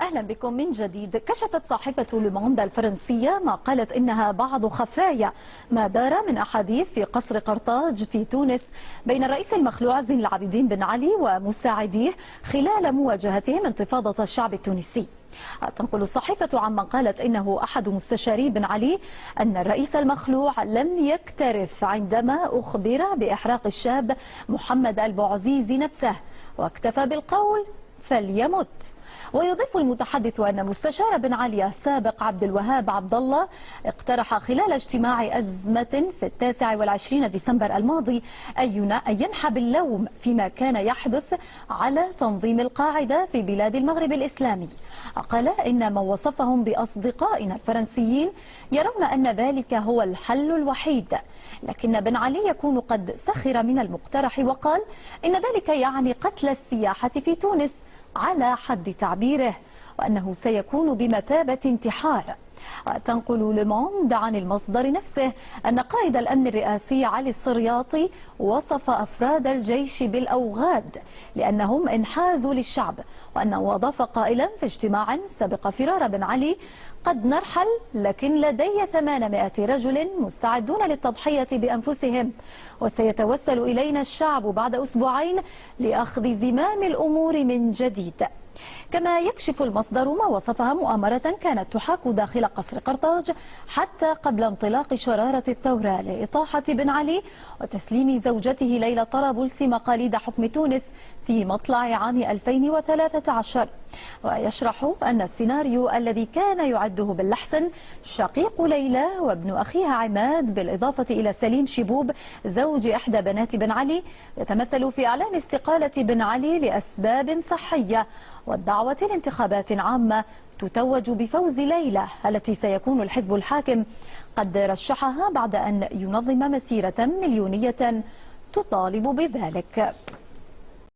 أهلا بكم من جديد. كشفت صحيفة لوموند الفرنسية ما قالت إنها بعض خفايا ما دار من أحاديث في قصر قرطاج في تونس بين الرئيس المخلوع زين العابدين بن علي ومساعديه خلال مواجهتهم انتفاضة الشعب التونسي. تنقل الصحيفة عمن قالت إنه أحد مستشاري بن علي أن الرئيس المخلوع لم يكترث عندما أخبر بإحراق الشاب محمد البوعزيزي نفسه، واكتفى بالقول فليمت. ويضيف المتحدث أن مستشار بن علي السابق عبد الوهاب عبد الله اقترح خلال اجتماع أزمة في 29 ديسمبر الماضي أن ينحب اللوم فيما كان يحدث على تنظيم القاعدة في بلاد المغرب الإسلامي. قال إن من وصفهم بأصدقائنا الفرنسيين يرون أن ذلك هو الحل الوحيد، لكن بن علي يكون قد سخر من المقترح وقال إن ذلك يعني قتل السياحة في تونس على حد تعبيره، وأنه سيكون بمثابة انتحار. وتنقل لوموند عن المصدر نفسه أن قائد الأمن الرئاسي علي الصرياطي وصف أفراد الجيش بالأوغاد لأنهم انحازوا للشعب، وأنه وضاف قائلا في اجتماع سبق فرار بن علي: قد نرحل لكن لدي 800 رجل مستعدون للتضحية بأنفسهم، وسيتوسل إلينا الشعب بعد أسبوعين لأخذ زمام الأمور من جديد. كما يكشف المصدر ما وصفها مؤامرة كانت تحاك داخل قصر قرطاج حتى قبل انطلاق شرارة الثورة لإطاحة بن علي وتسليم زوجته ليلى طرابلس مقاليد حكم تونس في مطلع عام 2013. ويشرح أن السيناريو الذي كان يعده باللحسن شقيق ليلى وابن أخيها عماد بالإضافة إلى سليم شبوب زوج إحدى بنات بن علي يتمثل في إعلان استقالة بن علي لأسباب صحية والدعوة لانتخابات عامة تتوج بفوز ليلى التي سيكون الحزب الحاكم قد رشحها بعد أن ينظم مسيرة مليونية تطالب بذلك.